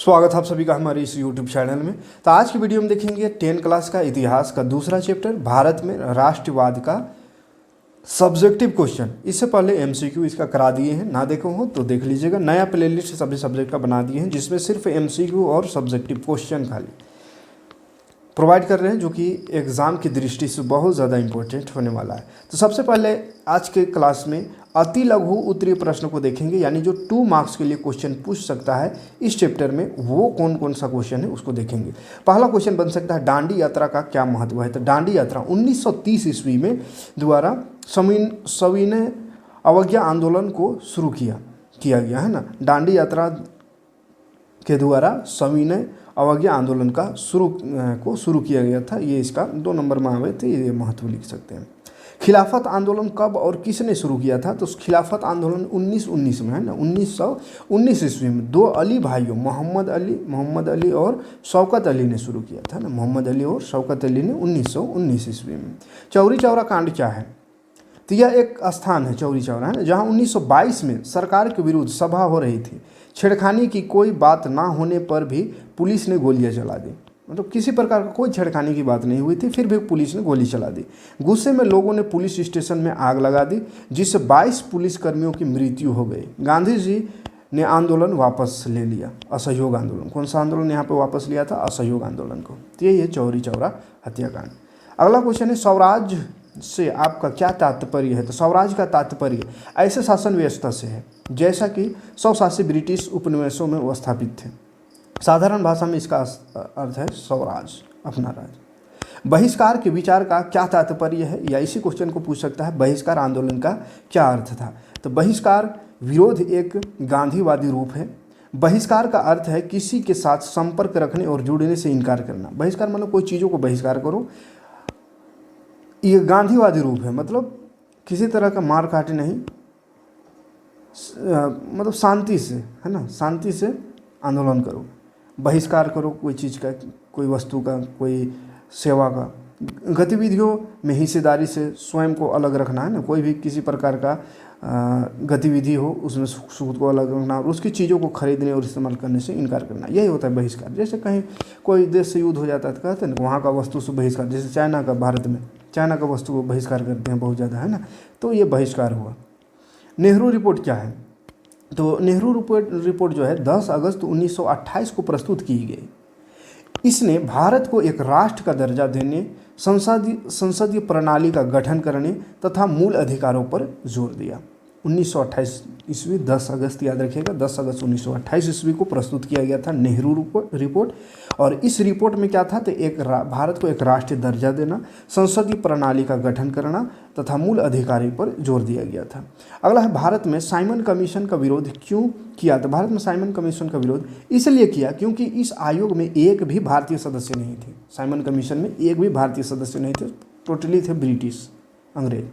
स्वागत है आप सभी का हमारे इस YouTube चैनल में। तो आज की वीडियो में देखेंगे 10 क्लास का इतिहास का दूसरा चैप्टर भारत में राष्ट्रवाद का सब्जेक्टिव क्वेश्चन। इससे पहले MCQ इसका करा दिए हैं, ना देखो हो तो देख लीजिएगा। नया प्लेलिस्ट सभी सब्जेक्ट का बना दिए हैं जिसमें सिर्फ MCQ और सब्जेक्टिव क्वेश्चन खाली प्रोवाइड कर रहे हैं, जो कि एग्ज़ाम की दृष्टि से बहुत ज़्यादा इंपॉर्टेंट होने वाला है। तो सबसे पहले आज के क्लास में अति लघु उत्तरीय प्रश्न को देखेंगे, यानी जो 2 मार्क्स के लिए क्वेश्चन पूछ सकता है इस चैप्टर में, वो कौन कौन सा क्वेश्चन है उसको देखेंगे। पहला क्वेश्चन बन सकता है दांडी यात्रा का क्या महत्व है। तो दांडी यात्रा 1930 ईस्वी में द्वारा सविनय अवज्ञा आंदोलन को शुरू किया गया है ना। दांडी यात्रा के द्वारा सविनय अवज्ञा आंदोलन का शुरू किया गया था। ये इसका 2 नंबर में आवे थे, ये महत्व लिख सकते हैं। खिलाफत आंदोलन कब और किसने शुरू किया था। तो खिलाफत आंदोलन 1919 में है ना, 1919 ईस्वी में 2 अली भाइयों मोहम्मद अली और शौकत अली ने शुरू किया था ना। मोहम्मद अली और शौकत अली ने 1919 ईस्वी में। चौरी चौरा कांड क्या है। तो यह एक स्थान है चौरी चौरा है ना, जहाँ 1922 में सरकार के विरुद्ध सभा हो रही थी। छेड़खानी की कोई बात ना होने पर भी पुलिस ने गोलियां चला दी। मतलब किसी प्रकार का कोई छेड़खानी की बात नहीं हुई थी, फिर भी पुलिस ने गोली चला दी। गुस्से में लोगों ने पुलिस स्टेशन में आग लगा दी, जिससे 22 पुलिसकर्मियों की मृत्यु हो गई। गांधी जी ने आंदोलन वापस ले लिया, असहयोग आंदोलन। कौन सा आंदोलन यहाँ पे वापस लिया था, असहयोग आंदोलन को। तो यही है चौरी चौरा हत्याकांड। अगला क्वेश्चन है स्वराज से आपका क्या तात्पर्य है। तो स्वराज का तात्पर्य ऐसे शासन व्यवस्था से है जैसा कि स्वशासी ब्रिटिश उपनिवेशों में वो स्थापित थे। साधारण भाषा में इसका अर्थ है स्वराज, अपना राज। बहिष्कार के विचार का क्या तात्पर्य है, या इसी क्वेश्चन को पूछ सकता है बहिष्कार आंदोलन का क्या अर्थ था। तो बहिष्कार विरोध एक गांधीवादी रूप है। बहिष्कार का अर्थ है किसी के साथ संपर्क रखने और जुड़ने से इनकार करना। बहिष्कार मतलब कोई चीज़ों को बहिष्कार करो। ये गांधीवादी रूप है, मतलब किसी तरह का मार काटे नहीं, मतलब शांति से है ना, शांति से आंदोलन करो। बहिष्कार करो कोई चीज़ का, कोई वस्तु का, कोई सेवा का। गतिविधियों में हिस्सेदारी से स्वयं को अलग रखना है ना। कोई भी किसी प्रकार का गतिविधि हो उसमें खुद को अलग रखना और उसकी चीज़ों को खरीदने और इस्तेमाल करने से इनकार करना, यही होता है बहिष्कार। जैसे कहीं कोई देश से युद्ध हो जाता है तो कहते हैं ना वहाँ का वस्तु से बहिष्कार। जैसे चाइना का, भारत में चाइना का वस्तु को बहिष्कार करते हैं बहुत ज़्यादा है ना, तो ये बहिष्कार हुआ। नेहरू रिपोर्ट क्या है। तो नेहरू रिपोर्ट जो है 10 अगस्त 1928 को प्रस्तुत की गई। इसने भारत को एक राष्ट्र का दर्जा देने, संसदीय प्रणाली का गठन करने तथा मूल अधिकारों पर जोर दिया। 1928 ईस्वी 10 अगस्त याद रखिएगा, 10 अगस्त 1928 ईस्वी को प्रस्तुत किया गया था नेहरू रिपोर्ट। और इस रिपोर्ट में क्या था, तो भारत को एक राष्ट्रीय दर्जा देना, संसदीय प्रणाली का गठन करना तथा मूल अधिकारों पर जोर दिया गया था। अगला है भारत में साइमन कमीशन का विरोध क्यों किया। तो भारत में साइमन कमीशन का विरोध इसलिए किया क्योंकि इस आयोग में एक भी भारतीय सदस्य नहीं थे। साइमन कमीशन में एक भी भारतीय सदस्य नहीं थे, टोटली थे ब्रिटिश, अंग्रेज।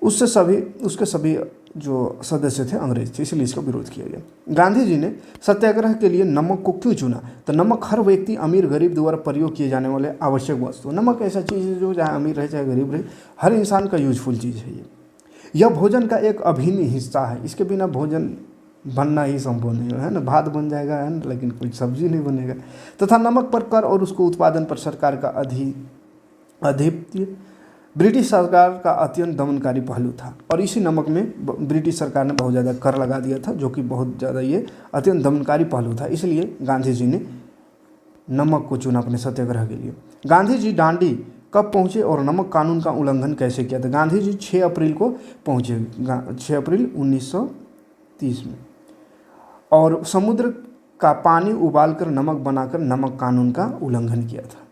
उसके सभी जो सदस्य थे अंग्रेज थे, इसलिए इसका विरोध किया गया। गांधी जी ने सत्याग्रह के लिए नमक को क्यों चुना। तो नमक हर व्यक्ति अमीर गरीब द्वारा प्रयोग किए जाने वाले आवश्यक वस्तु। नमक ऐसा चीज़ है जो चाहे अमीर रहे चाहे गरीब रहे, हर इंसान का यूजफुल चीज़ है ये। यह भोजन का एक अभिन्न हिस्सा है, इसके बिना भोजन बनना ही संभव नहीं है ना। भात बन जाएगा है ना, लेकिन कोई सब्जी नहीं बनेगा। तथा नमक पर कर और उसको उत्पादन पर सरकार का आधिपत्य ब्रिटिश सरकार का अत्यंत दमनकारी पहलू था। और इसी नमक में ब्रिटिश सरकार ने बहुत ज़्यादा कर लगा दिया था, जो कि बहुत ज़्यादा ये अत्यंत दमनकारी पहलू था। इसलिए गांधी जी ने नमक को चुना अपने सत्याग्रह के लिए। गांधी जी दांडी कब पहुँचे और नमक कानून का उल्लंघन कैसे किया। तो गांधी जी 6 अप्रैल को पहुँचे, 6 अप्रैल 1930 में, और समुद्र का पानी उबालकर नमक बनाकर नमक कानून का उल्लंघन किया था।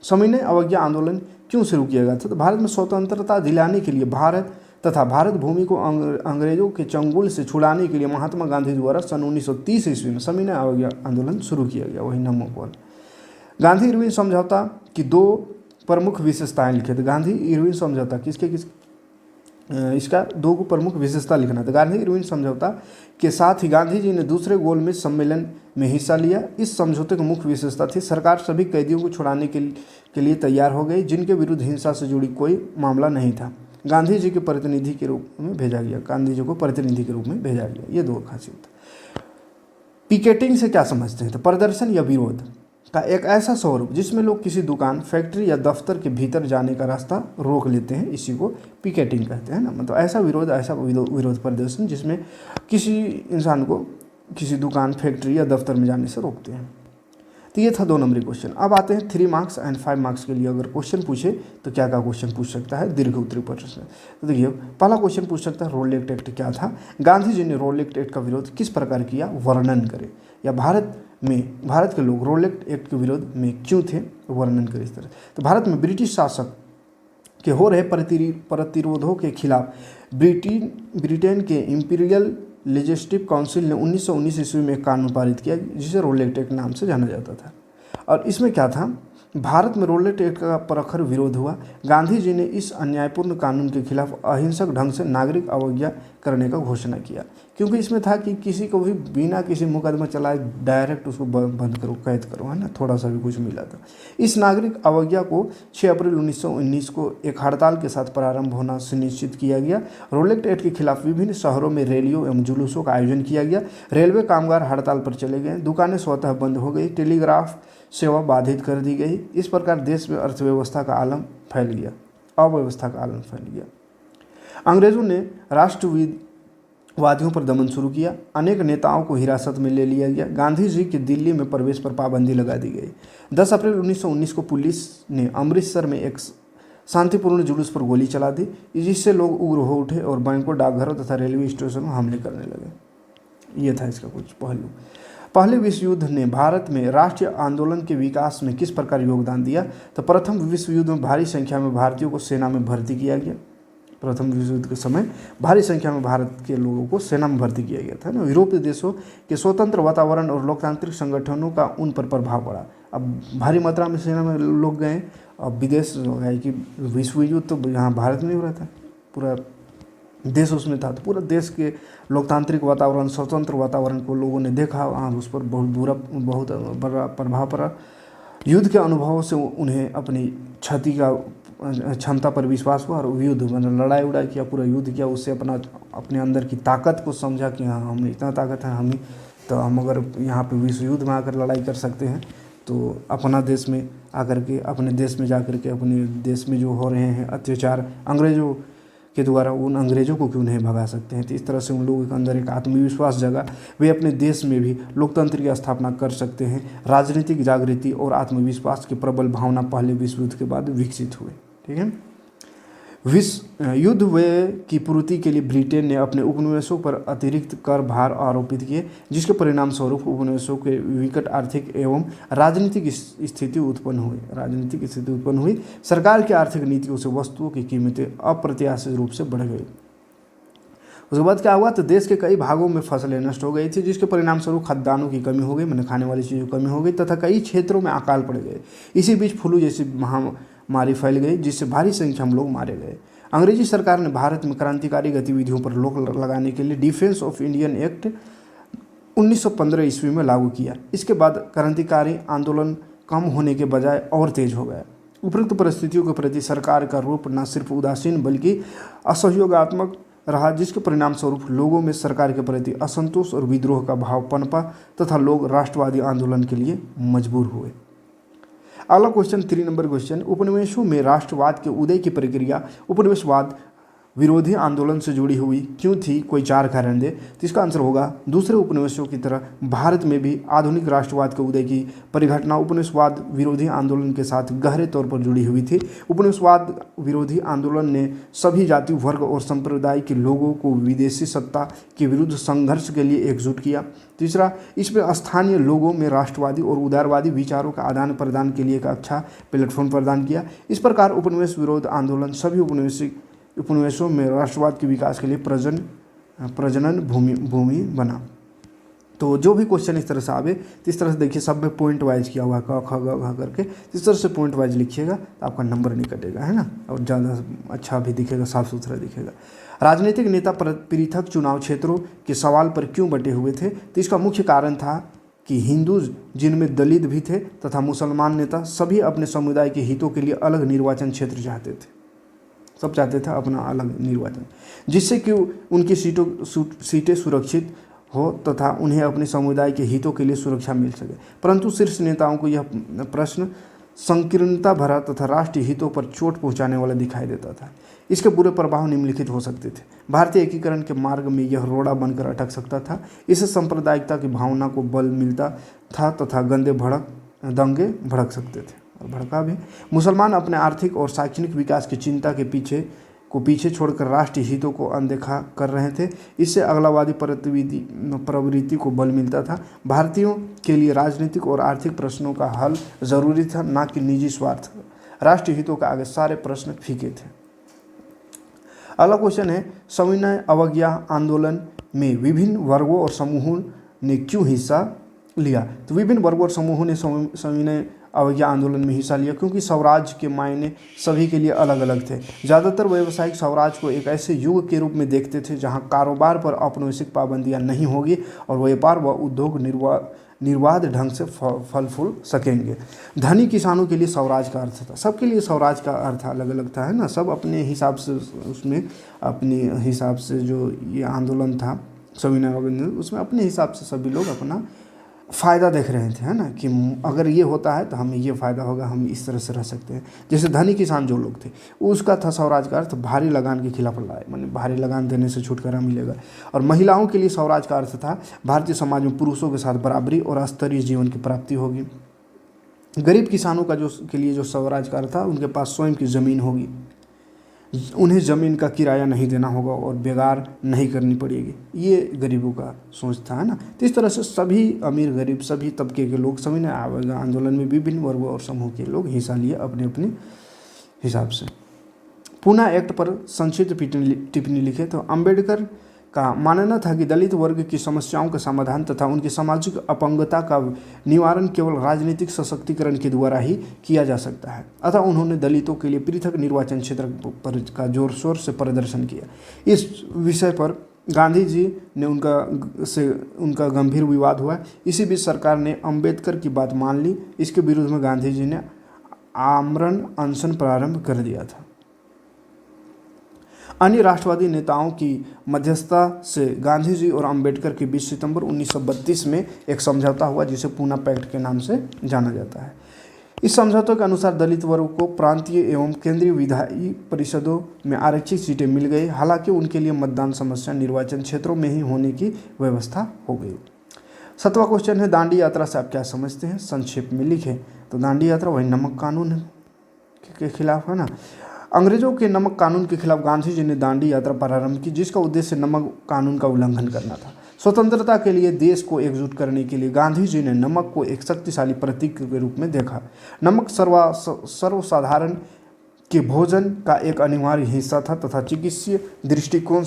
सविनय अवज्ञा आंदोलन क्यों शुरू किया गया था। तो भारत में स्वतंत्रता दिलाने के लिए भारत भूमि को अंग्रेजों के चंगुल से छुड़ाने के लिए महात्मा गांधी द्वारा सन 1930 ईस्वी में सविनय अवज्ञा आंदोलन शुरू किया गया, वही नमक वाला। गांधी इरविन समझौता की 2 प्रमुख विशेषताएं लिखे थे। गांधी इरविन समझौता इसका 2 प्रमुख विशेषता लिखना था। गांधी इरविन समझौता के साथ ही गांधी जी ने दूसरे गोलमेज सम्मेलन में हिस्सा लिया। इस समझौते की मुख्य विशेषता थी सरकार सभी कैदियों को छुड़ाने के लिए तैयार हो गई जिनके विरुद्ध हिंसा से जुड़ी कोई मामला नहीं था। गांधी जी के प्रतिनिधि के रूप में भेजा गया, ये 2 खासियत। पिकेटिंग से क्या समझते हैं? तो प्रदर्शन या विरोध का एक ऐसा स्वरूप जिसमें लोग किसी दुकान, फैक्ट्री या दफ्तर के भीतर जाने का रास्ता रोक लेते हैं, इसी को पिकेटिंग कहते हैं ना। मतलब ऐसा विरोध, ऐसा विरोध प्रदर्शन जिसमें किसी इंसान को किसी दुकान, फैक्ट्री या दफ्तर में जाने से रोकते हैं। तो ये था 2 नंबरी क्वेश्चन। अब आते हैं 3 मार्क्स एंड 5 मार्क्स के लिए अगर क्वेश्चन पूछे तो क्या क्या क्वेश्चन पूछ सकता है? दीर्घ उत्तरी प्रश्न। तो देखिए, पहला क्वेश्चन पूछ सकता है रोलेट एक्ट क्या था? गांधी जी ने रोलेट एक्ट का विरोध किस प्रकार किया, वर्णन करें। या भारत के लोग रोलेट एक्ट के विरोध में क्यों थे, वर्णन करें इस तरह। तो भारत में ब्रिटिश शासक के हो रहे प्रतिरोधों के खिलाफ ब्रिटेन के इंपीरियल लेजिस्लेटिव काउंसिल ने 1919 ईस्वी में एक कानून पारित किया जिसे रोलेट एक्ट नाम से जाना जाता था। और इसमें क्या था, भारत में रोलेट एक्ट का प्रखर विरोध हुआ। गांधी जी ने इस अन्यायपूर्ण कानून के खिलाफ अहिंसक ढंग से नागरिक अवज्ञा करने का घोषणा किया, क्योंकि इसमें था कि किसी को भी बिना किसी मुकदमा चलाए डायरेक्ट उसको बंद करो, कैद करो, है ना, थोड़ा सा भी कुछ मिला था। इस नागरिक अवज्ञा को 6 अप्रैल 1919 को एक हड़ताल के साथ प्रारंभ होना सुनिश्चित किया गया। रोलेट एक्ट के खिलाफ विभिन्न शहरों में रैलियों एवं जुलूसों का आयोजन किया गया। रेलवे कामगार हड़ताल पर चले गए, दुकानें स्वतः बंद हो गई, टेलीग्राफ सेवा बाधित कर दी गई। इस प्रकार देश में अर्थव्यवस्था का आलम फैल गया, अव्यवस्था का आलम फैल गया। अंग्रेजों ने राष्ट्रवादियों पर दमन शुरू किया, अनेक नेताओं को हिरासत में ले लिया गया। गांधी जी के दिल्ली में प्रवेश पर पाबंदी लगा दी गई। 10 अप्रैल 1919 को पुलिस ने अमृतसर में एक शांतिपूर्ण जुलूस पर गोली चला दी, जिससे लोग उग्र हो उठे और बैंकों, डाकघरों तथा रेलवे स्टेशनों में हमले करने लगे। ये था इसका कुछ पहलू। पहले विश्व युद्ध ने भारत में राष्ट्रीय आंदोलन के विकास में किस प्रकार योगदान दिया? तो प्रथम विश्व युद्ध में भारी संख्या में भारतीयों को सेना में भर्ती किया गया। प्रथम विश्व युद्ध के समय भारी संख्या में भारत के लोगों को सेना में भर्ती किया गया था ना। यूरोपीय देशों के स्वतंत्र वातावरण और लोकतांत्रिक संगठनों का उन पर प्रभाव पड़ा। अब भारी मात्रा में सेना में लोग गए। अब विदेश है कि विश्व युद्ध तो यहाँ भारत में नहीं हो रहा था, पूरा देश उसमें था। तो पूरा देश के लोकतांत्रिक वातावरण, स्वतंत्र वातावरण को लोगों ने देखा, वहाँ उस पर बहुत बड़ा प्रभाव पड़ा। युद्ध के अनुभवों से उन्हें अपनी क्षमता पर विश्वास हुआ और युद्ध मतलब लड़ाई उड़ाई किया, पूरा युद्ध किया। उससे अपने अंदर की ताकत को समझा कि हाँ, हम इतना ताकत है, हम अगर यहाँ पे विश्व युद्ध में आकर लड़ाई कर सकते हैं तो अपना देश में आकर के, अपने देश में जाकर के, अपने देश में जो हो रहे हैं अत्याचार अंग्रेजों के द्वारा, उन अंग्रेजों को क्यों नहीं भगा सकते हैं। तो इस तरह से उन लोगों के अंदर एक आत्मविश्वास जगा। वे अपने देश में भी लोकतंत्र की स्थापना कर सकते हैं। राजनीतिक जागृति और आत्मविश्वास की प्रबल भावना पहले विश्व युद्ध के बाद विकसित हुए। ठीक है। विश्व युद्ध व्यय की पूर्ति के लिए ब्रिटेन ने अपने उपनिवेशों पर अतिरिक्त कर भार आरोपित किए, जिसके परिणाम स्वरूप उपनिवेशों के विकट आर्थिक एवं राजनीतिक स्थिति उत्पन्न हुई। सरकार की आर्थिक नीतियों से वस्तुओं की कीमतें अप्रत्याशित रूप से बढ़ गई। उसके बाद क्या हुआ, तो देश के कई भागों में फसलें नष्ट हो गई थी, जिसके परिणाम स्वरूप खाद्यान्नों की कमी हो गई, मैंने खाने वाली चीज़ों की कमी हो गई तथा कई क्षेत्रों में अकाल पड़ गए। इसी बीच फ्लू जैसी महामारी फैल गई, जिससे भारी संख्या में लोग मारे गए। अंग्रेजी सरकार ने भारत में क्रांतिकारी गतिविधियों पर रोक लगाने के लिए डिफेंस ऑफ इंडियन एक्ट 1915 ईस्वी में लागू किया। इसके बाद क्रांतिकारी आंदोलन कम होने के बजाय और तेज हो गया। उपरोक्त परिस्थितियों के प्रति सरकार का रूप न सिर्फ उदासीन बल्कि असहयोगात्मक रहा, जिसके परिणाम स्वरूप लोगों में सरकार के प्रति असंतोष और विद्रोह का भाव पनपा तथा लोग राष्ट्रवादी आंदोलन के लिए मजबूर हुए। अगला क्वेश्चन 3 नंबर क्वेश्चन, उपनिवेशों में राष्ट्रवाद के उदय की प्रक्रिया उपनिवेशवाद विरोधी आंदोलन से जुड़ी हुई क्यों थी? कोई 4 कारण दे। तो इसका आंसर होगा, दूसरे उपनिवेशों की तरह भारत में भी आधुनिक राष्ट्रवाद के उदय की परिघटना उपनिवेशवाद विरोधी आंदोलन के साथ गहरे तौर पर जुड़ी हुई थी। उपनिवेशवाद विरोधी आंदोलन ने सभी जाति, वर्ग और संप्रदाय के लोगों को विदेशी सत्ता के विरुद्ध संघर्ष के लिए एकजुट किया। तीसरा, इसमें स्थानीय लोगों में राष्ट्रवादी और उदारवादी विचारों का आदान प्रदान के लिए एक अच्छा प्लेटफॉर्म प्रदान किया। इस प्रकार उपनिवेश विरोध आंदोलन सभी उपनिवेशों में राष्ट्रवाद के विकास के लिए प्रजनन भूमि बना। तो जो भी क्वेश्चन इस तरह से आवे, तो इस तरह से देखिए, सब में पॉइंट वाइज किया हुआ है, क ख ग घ करके। इस तरह से पॉइंट वाइज लिखिएगा तो आपका नंबर नहीं कटेगा, है ना, और ज़्यादा अच्छा भी दिखेगा, साफ सुथरा दिखेगा। राजनीतिक नेता पृथक चुनाव क्षेत्रों के सवाल पर क्यों बटे हुए थे? तो इसका मुख्य कारण था कि हिंदू, जिनमें दलित भी थे, तथा मुसलमान नेता सभी अपने समुदाय के हितों के लिए अलग निर्वाचन क्षेत्र चाहते थे। सब चाहते थे अपना अलग निर्वाचन, जिससे कि उनकी सीटें सुरक्षित हो तथा उन्हें अपने समुदाय के हितों के लिए सुरक्षा मिल सके। परंतु शीर्ष नेताओं को यह प्रश्न संकीर्णता भरा तथा राष्ट्रीय हितों पर चोट पहुंचाने वाला दिखाई देता था। इसके बुरे प्रभाव निम्नलिखित हो सकते थे। भारतीय एकीकरण के मार्ग में यह रोड़ा बनकर अटक सकता था। इससे सांप्रदायिकता की भावना को बल मिलता था तथा दंगे भड़क सकते थे और भड़का भी। मुसलमान अपने आर्थिक और शैक्षणिक विकास की चिंता के पीछे छोड़कर राष्ट्रीय हितों को अनदेखा कर रहे थे। इससे अगलावादी प्रवृत्ति को बल मिलता था। भारतीयों के लिए राजनीतिक और आर्थिक प्रश्नों का हल जरूरी था, न कि निजी स्वार्थ। राष्ट्रीय हितों के आगे सारे प्रश्न फीके थे। अगला क्वेश्चन है, सविनय अवज्ञा आंदोलन में विभिन्न वर्गों और समूहों ने क्यों हिस्सा लिया? तो विभिन्न वर्गों और समूहों ने सविनय अवज्ञा आंदोलन में हिस्सा लिया क्योंकि स्वराज के मायने सभी के लिए अलग अलग थे। ज़्यादातर व्यावसायिक स्वराज को एक ऐसे युग के रूप में देखते थे जहां कारोबार पर औपनिवेशिक पाबंदियां नहीं होगी और व्यापार व उद्योग निर्बाध ढंग से फल फूल सकेंगे। धनी किसानों के लिए स्वराज का अर्थ था, सबके लिए स्वराज का अर्थ अलग अलग था, है ना। सब अपने हिसाब से उसमें अपने हिसाब से जो ये आंदोलन था सविनय अवज्ञा, उसमें अपने हिसाब से सभी लोग अपना फ़ायदा देख रहे थे, है ना, कि अगर ये होता है तो हमें ये फ़ायदा होगा, हम इस तरह से रह सकते हैं। जैसे धनी किसान जो लोग थे उसका था स्वराज का अर्थ भारी लगान के खिलाफ लड़ाई, माने भारी लगान देने से छुटकारा मिलेगा। और महिलाओं के लिए स्वराज का अर्थ था भारतीय समाज में पुरुषों के साथ बराबरी और स्तरीय जीवन की प्राप्ति होगी। गरीब किसानों का के लिए जो स्वराज का अर्थ था, उनके पास स्वयं की ज़मीन होगी, उन्हें ज़मीन का किराया नहीं देना होगा और बेगार नहीं करनी पड़ेगी। ये गरीबों का सोच था, है ना। तो इस तरह से सभी अमीर गरीब सभी तबके के लोग सविनय अवज्ञा आंदोलन में विभिन्न वर्गों और समूह के लोग हिस्सा लिए अपने अपने हिसाब से। पूना एक्ट पर संक्षिप्त टिप्पणी लिखे तो अम्बेडकर का मानना था कि दलित वर्ग की समस्याओं का समाधान तथा उनकी सामाजिक अपंगता का निवारण केवल राजनीतिक सशक्तिकरण के द्वारा ही किया जा सकता है। अतः उन्होंने दलितों के लिए पृथक निर्वाचन क्षेत्र का जोर शोर से प्रदर्शन किया। इस विषय पर गांधी जी ने उनका गंभीर विवाद हुआ। इसी बीच सरकार ने अम्बेडकर की बात मान ली। इसके विरुद्ध में गांधी जी ने आमरण अनशन प्रारंभ कर दिया था। अन्य राष्ट्रवादी नेताओं की मध्यस्थता से गांधी जी और अंबेडकर के बीच सितंबर 1932 में एक समझौता हुआ जिसे पूना पैक्ट के नाम से जाना जाता है। इस समझौते के अनुसार दलित वर्ग को प्रांतीय एवं केंद्रीय विधायी परिषदों में आरक्षित सीटें मिल गई। हालांकि उनके लिए मतदान समस्या निर्वाचन क्षेत्रों में ही होने की व्यवस्था हो गई। 7वां क्वेश्चन है, दांडी यात्रा से आप क्या समझते हैं? संक्षेप में लिखें। तो दांडी यात्रा वही नमक कानून के खिलाफ, है ना। अंग्रेजों के नमक कानून के खिलाफ गांधी जी ने दांडी यात्रा प्रारंभ की, जिसका उद्देश्य नमक कानून का उल्लंघन करना था। स्वतंत्रता के लिए देश को एकजुट करने के लिए गांधी जी ने नमक को एक शक्तिशाली प्रतीक के रूप में देखा। नमक सर्वसाधारण के भोजन का एक अनिवार्य हिस्सा था तथा चिकित्सीय दृष्टिकोण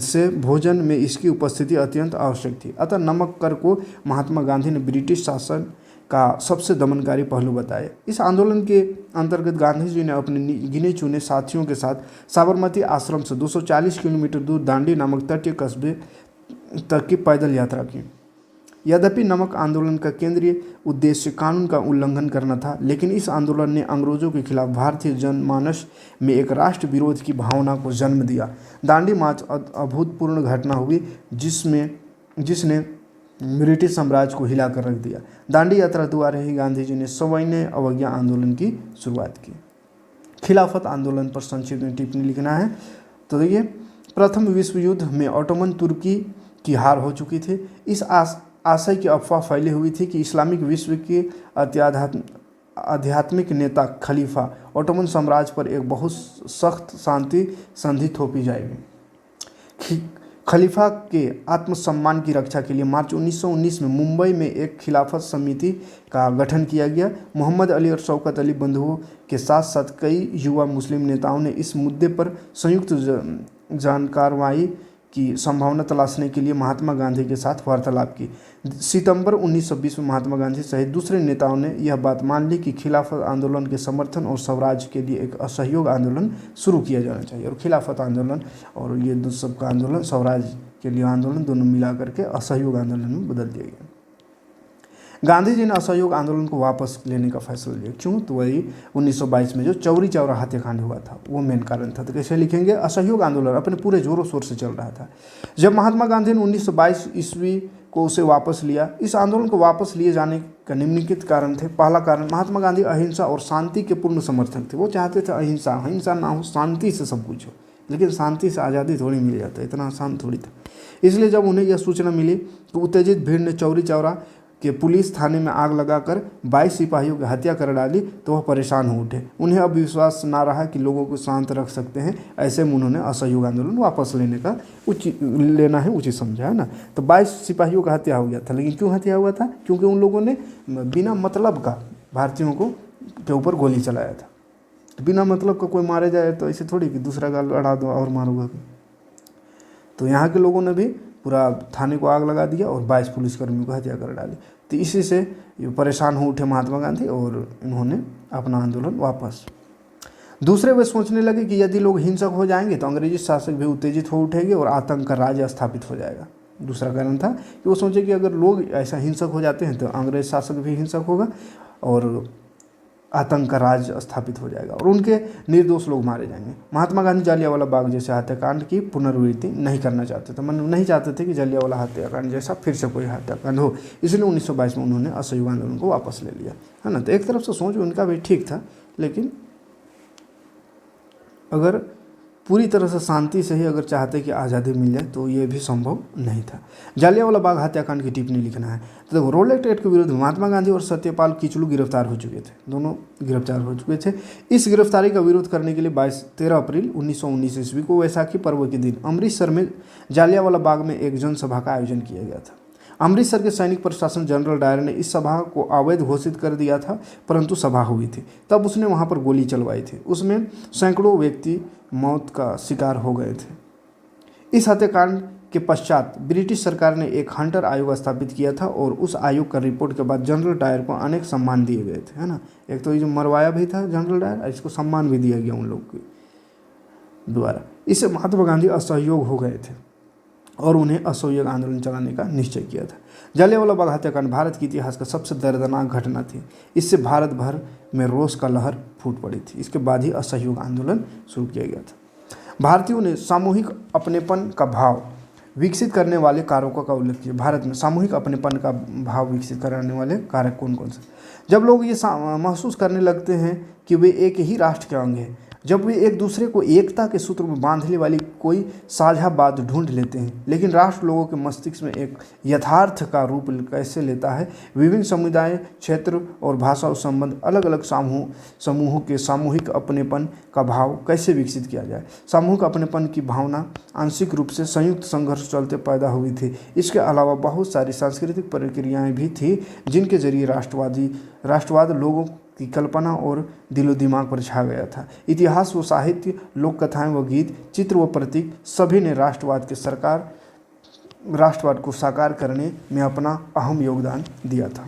से भोजन में इसकी उपस्थिति अत्यंत आवश्यक थी। अतः नमक कर को महात्मा गांधी ने ब्रिटिश शासन का सबसे दमनकारी पहलू बताया। इस आंदोलन के अंतर्गत गांधी जी ने अपने गिने चुने साथियों के साथ साबरमती आश्रम से 240 किलोमीटर दूर दांडी नामक तटीय कस्बे तक की पैदल यात्रा की। यद्यपि नमक आंदोलन का केंद्रीय उद्देश्य कानून का उल्लंघन करना था, लेकिन इस आंदोलन ने अंग्रेजों के खिलाफ भारतीय जनमानस में एक राष्ट्र विरोध की भावना को जन्म दिया। दांडी मार्च अभूतपूर्व घटना हुई जिसने ब्रिटिश साम्राज्य को हिलाकर रख दिया। दांडी यात्रा द्वारा ही गांधी जी ने सविनय अवज्ञा आंदोलन की शुरुआत की। खिलाफत आंदोलन पर संक्षिप्त में टिप्पणी लिखना है। तो देखिए, प्रथम विश्व युद्ध में ओटोमन तुर्की की हार हो चुकी थी। इस आशय की अफवाह फैली हुई थी कि इस्लामिक विश्व के आध्यात्मिक नेता खलीफा ओटोमन साम्राज्य पर एक बहुत सख्त शांति संधि थोपी जाएगी। खलीफा के आत्मसम्मान की रक्षा के लिए मार्च 1919 में मुंबई में एक खिलाफत समिति का गठन किया गया। मोहम्मद अली और शौकत अली बंधुओं के साथ साथ कई युवा मुस्लिम नेताओं ने इस मुद्दे पर संयुक्त जानकार्रवाई की संभावना तलाशने के लिए महात्मा गांधी के साथ वार्तालाप की। सितंबर 1920 में महात्मा गांधी सहित दूसरे नेताओं ने यह बात मान ली कि खिलाफत आंदोलन के समर्थन और स्वराज के लिए एक असहयोग आंदोलन शुरू किया जाना चाहिए। और खिलाफत आंदोलन और ये दो सबका आंदोलन, स्वराज के लिए आंदोलन, दोनों मिला करके असहयोग आंदोलन में बदल दिया गया। गांधी जी ने असहयोग आंदोलन को वापस लेने का फैसला लिया। क्यों? तो वही 1922 में जो चौरी चौरा हत्याकांड हुआ था वो मेन कारण था। तो कैसे लिखेंगे? असहयोग आंदोलन अपने पूरे जोरों शोर से चल रहा था। जब महात्मा गांधी ने 1922 ईस्वी को उसे वापस लिया, इस आंदोलन को वापस लिए जाने का निम्नलिखित कारण थे। पहला कारण, महात्मा गांधी अहिंसा और शांति के पूर्ण समर्थक थे। वो चाहते थे अहिंसा ना हो, शांति से सब कुछ हो। लेकिन शांति से आज़ादी थोड़ी मिल जाता है, इतना आसान थोड़ी था। इसलिए जब उन्हें यह सूचना मिली तो उत्तेजित भीड़ ने चौरी चौरा के पुलिस थाने में आग लगाकर 22 सिपाहियों की हत्या कर डाली तो वह परेशान हो उठे। उन्हें अब विश्वास ना रहा कि लोगों को शांत रख सकते हैं। ऐसे में उन्होंने असहयोग आंदोलन वापस लेना है उचित समझा, है ना। तो 22 सिपाहियों का हत्या हो गया था। लेकिन क्यों हत्या हुआ था? क्योंकि उन लोगों ने बिना मतलब का भारतीयों के ऊपर गोली चलाया था। बिना मतलब का कोई मारे जाए तो ऐसे थोड़ी कि दूसरा गाल अड़ा दो और मारूंगा। तो यहाँ के लोगों ने भी पूरा थाने को आग लगा दिया और 22 पुलिसकर्मियों को हत्या कर डाली। तो इसी से ये परेशान हो उठे महात्मा गांधी और इन्होंने अपना आंदोलन वापस। दूसरे वे सोचने लगे कि यदि लोग हिंसक हो जाएंगे तो अंग्रेजी शासक भी उत्तेजित हो उठेंगे और आतंक का राज स्थापित हो जाएगा। दूसरा कारण था कि वो सोचे कि अगर लोग ऐसा हिंसक हो जाते हैं तो अंग्रेज शासक भी हिंसक होगा और आतंक का राज स्थापित हो जाएगा और उनके निर्दोष लोग मारे जाएंगे। महात्मा गांधी जालियांवाला बाग जैसे हत्याकांड की पुनरावृत्ति नहीं करना चाहते थे। मतलब नहीं चाहते थे कि जालियांवाला हत्याकांड जैसा फिर से कोई हत्याकांड हो। इसलिए 1922 में उन्होंने असहयोग आंदोलन को वापस ले लिया, है ना। तो एक तरफ से सोच उनका भी ठीक था, लेकिन अगर पूरी तरह से शांति से ही अगर चाहते कि आज़ादी मिल जाए तो ये भी संभव नहीं था। जालियांवाला बाग हत्याकांड की टिप्पणी लिखना है। तो देखो, रोलेट एक्ट के विरुद्ध महात्मा गांधी और सत्यपाल किचलू गिरफ्तार हो चुके थे। दोनों गिरफ्तार हो चुके थे। इस गिरफ्तारी का विरोध करने के लिए 13 अप्रैल 1919 ईस्वी को वैसाखी पर्व के दिन अमृतसर में जालियांवाला बाग में एक जनसभा का आयोजन किया गया था। अमृतसर के सैनिक प्रशासन जनरल डायर ने इस सभा को अवैध घोषित कर दिया था, परंतु सभा हुई थी। तब उसने वहां पर गोली चलवाई थी। उसमें सैकड़ों व्यक्ति मौत का शिकार हो गए थे। इस हत्याकांड के पश्चात ब्रिटिश सरकार ने एक हंटर आयोग स्थापित किया था और उस आयोग का रिपोर्ट के बाद जनरल डायर को अनेक सम्मान दिए गए थे, है ना। एक तो ये जो मरवाया भी था जनरल डायर, इसको सम्मान भी दिया गया उन लोग के द्वारा। इससे महात्मा गांधी असहयोग हो गए थे और उन्हें असहयोग आंदोलन चलाने का निश्चय किया था। जालियांवाला बाग हत्याकांड भारत के इतिहास का सबसे दर्दनाक घटना थी। इससे भारत भर में रोष का लहर फूट पड़ी थी। इसके बाद ही असहयोग आंदोलन शुरू किया गया था। भारतीयों ने सामूहिक अपनेपन का भाव विकसित करने वाले कारकों का उल्लेख किया। भारत में सामूहिक अपनेपन का भाव विकसित करने वाले कारक कौन कौन से? जब लोग ये महसूस करने लगते हैं कि वे एक ही राष्ट्र के अंग हैं, जब वे एक दूसरे को एकता के सूत्र में बांधने वाली कोई साझा बात ढूंढ लेते हैं। लेकिन राष्ट्र लोगों के मस्तिष्क में एक यथार्थ का रूप कैसे लेता है? विभिन्न समुदाय, क्षेत्र और भाषा संबंध, अलग अलग समूहों के सामूहिक अपनेपन का भाव कैसे विकसित किया जाए? सामूहिक अपनेपन की भावना आंशिक रूप से संयुक्त संघर्ष चलते पैदा हुई थी। इसके अलावा बहुत सारी सांस्कृतिक प्रक्रियाएं भी थी जिनके जरिए राष्ट्रवाद लोगों की कल्पना और दिलो दिमाग पर छा गया था। इतिहास व साहित्य, लोक कथाएं व गीत, चित्र व प्रतीक सभी ने राष्ट्रवाद को साकार करने में अपना अहम योगदान दिया था।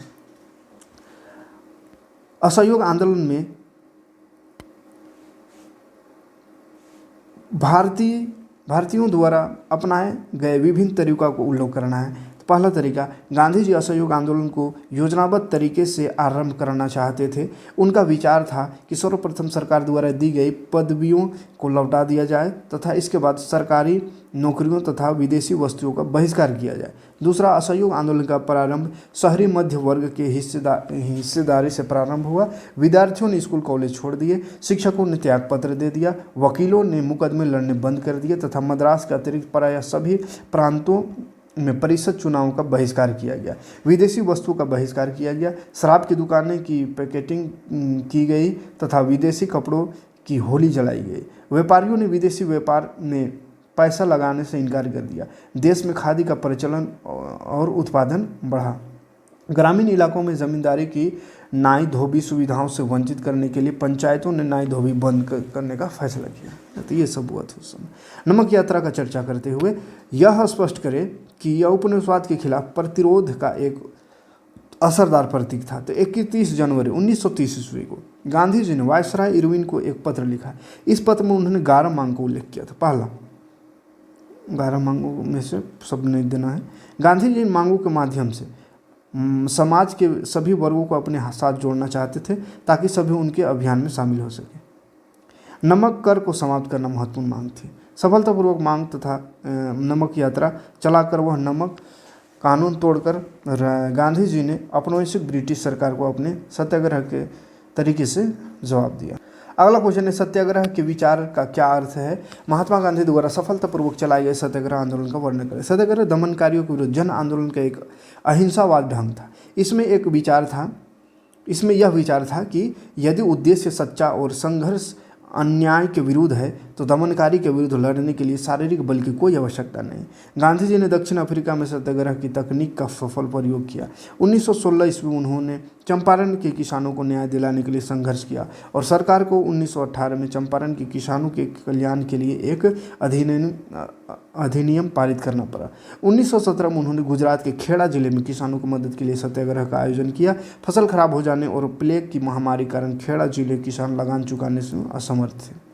असहयोग आंदोलन में भारतीयों द्वारा अपनाए गए विभिन्न तरीकों को उल्लेख करना है। पहला तरीका, गांधी जी असहयोग आंदोलन को योजनाबद्ध तरीके से आरंभ करना चाहते थे। उनका विचार था कि सर्वप्रथम सरकार द्वारा दी गई पदवियों को लौटा दिया जाए तथा इसके बाद सरकारी नौकरियों तथा विदेशी वस्तुओं का बहिष्कार किया जाए। दूसरा, असहयोग आंदोलन का प्रारंभ शहरी मध्य वर्ग के हिस्सेदारी से प्रारंभ हुआ। विद्यार्थियों ने स्कूल कॉलेज छोड़ दिए, शिक्षकों ने त्यागपत्र दे दिया, वकीलों ने मुकदमे लड़ने बंद कर दिए तथा मद्रास के अतिरिक्त प्रायः सभी प्रांतों में परिषद चुनावों का बहिष्कार किया गया। विदेशी वस्तुओं का बहिष्कार किया गया। शराब की दुकानें की पैकेटिंग की गई तथा विदेशी कपड़ों की होली जलाई गई। व्यापारियों ने विदेशी व्यापार में पैसा लगाने से इनकार कर दिया। देश में खादी का प्रचलन और उत्पादन बढ़ा। ग्रामीण इलाकों में जमींदारी की नाई धोबी सुविधाओं से वंचित करने के लिए पंचायतों ने नाई धोबी बंद करने का फैसला किया। तो ये सब हुआ था उस समय। नमक यात्रा का चर्चा करते हुए यह स्पष्ट करें कि यह उपनिवेशवाद के खिलाफ प्रतिरोध का एक असरदार प्रतीक था। तो 31 जनवरी 1930 ईस्वी को गांधी जी ने वायसराय इरविन को एक पत्र लिखा। इस पत्र में उन्होंने 11 मांग का उल्लेख किया था। पहला, 11 मांगों में से सब नहीं देना है। गांधी जी इन मांगों के माध्यम से समाज के सभी वर्गों को अपने साथ जोड़ना चाहते थे ताकि सभी उनके अभियान में शामिल हो सके। नमक कर को समाप्त करना महत्वपूर्ण मांग थी। सफलतापूर्वक मांग तथा नमक यात्रा चलाकर वह नमक कानून तोड़कर गांधी जी ने औपनिवेशिक ब्रिटिश सरकार को अपने सत्याग्रह के तरीके से जवाब दिया। अगला क्वेश्चन है, सत्याग्रह के विचार का क्या अर्थ है? महात्मा गांधी द्वारा सफलतापूर्वक चलाए गए सत्याग्रह आंदोलन का वर्णन करें। सत्याग्रह दमनकारियों के विरुद्ध जन आंदोलन का एक अहिंसावाद ढंग था। इसमें यह विचार था कि यदि उद्देश्य सच्चा और संघर्ष अन्याय के विरुद्ध है तो दमनकारी के विरुद्ध लड़ने के लिए शारीरिक बल की कोई आवश्यकता नहीं। गांधी जी ने दक्षिण अफ्रीका में सत्याग्रह की तकनीक का सफल प्रयोग किया। 1916 ईस्वी में उन्होंने चंपारण के किसानों को न्याय दिलाने के लिए संघर्ष किया और सरकार को 1918 में चंपारण के किसानों के कल्याण के लिए एक अधिनियम पारित करना पड़ा। 1917 में उन्होंने गुजरात के खेड़ा जिले में किसानों की मदद के लिए सत्याग्रह का आयोजन किया। फसल खराब हो जाने और प्लेग की महामारी के कारण खेड़ा जिले किसान लगान चुकाने से असमर्थ थे।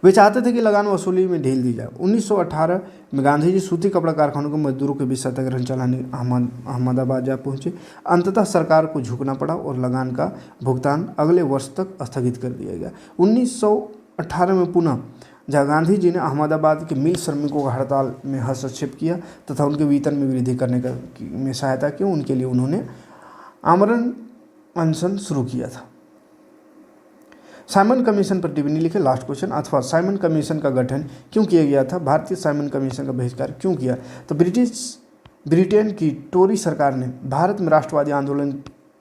वे चाहते थे कि लगान वसूली में ढील दी जाए। 1918 में गांधी जी सूती कपड़ा कारखानों के मजदूरों के बीच सत्याग्रह चलाने अहमदाबाद जा पहुंचे। अंततः सरकार को झुकना पड़ा और लगान का भुगतान अगले वर्ष तक स्थगित कर दिया गया। 1918 में पुनः जहाँ गांधी जी ने अहमदाबाद के मिल श्रमिकों का हड़ताल में हस्तक्षेप किया तथा उनके वेतन में वृद्धि करने में सहायता की। उनके लिए उन्होंने आमरण अनशन शुरू किया था। साइमन कमीशन पर टिप्पणी लिखे। लास्ट क्वेश्चन, अथवा साइमन कमीशन का गठन क्यों किया गया था? भारतीय साइमन कमीशन का बहिष्कार क्यों किया? तो ब्रिटेन की टोरी सरकार ने भारत में राष्ट्रवादी आंदोलन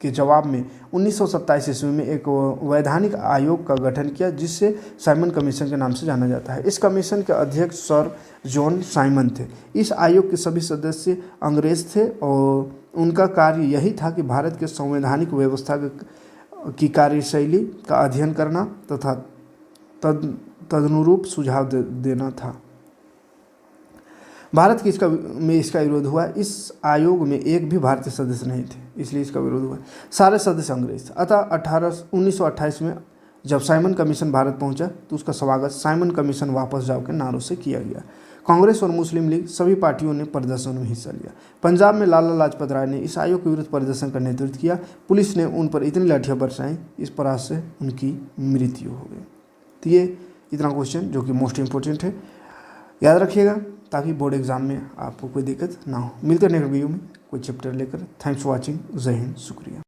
के जवाब में 1927 ईस्वी में एक वैधानिक आयोग का गठन किया जिससे साइमन कमीशन के नाम से जाना जाता है। इस कमीशन के अध्यक्ष सर जॉन साइमन थे। इस आयोग के सभी सदस्य अंग्रेज थे और उनका कार्य यही था कि भारत के संवैधानिक व्यवस्था की कार्यशैली का अध्ययन करना तथा तदनुरूप सुझाव देना था। भारत की इसका विरोध हुआ। इस आयोग में एक भी भारतीय सदस्य नहीं थे, इसलिए इसका विरोध हुआ। सारे सदस्य अंग्रेज थे। अतः 1928 में जब साइमन कमीशन भारत पहुंचा तो उसका स्वागत साइमन कमीशन वापस जाओ के नारों से किया गया। कांग्रेस और मुस्लिम लीग सभी पार्टियों ने प्रदर्शन में हिस्सा लिया। पंजाब में लाला लाजपत राय ने इस आयोग के विरुद्ध प्रदर्शन का नेतृत्व किया। पुलिस ने उन पर इतनी लाठियां बरसाईं, इस प्रयास से उनकी मृत्यु हो गई। तो ये इतना क्वेश्चन जो कि मोस्ट इंपॉर्टेंट है, याद रखिएगा ताकि बोर्ड एग्जाम में आपको कोई दिक्कत ना हो। मिलते हैं नेक्स्ट वीडियो में कोई चैप्टर लेकर। Thanks for watching. जय हिंद, शुक्रिया।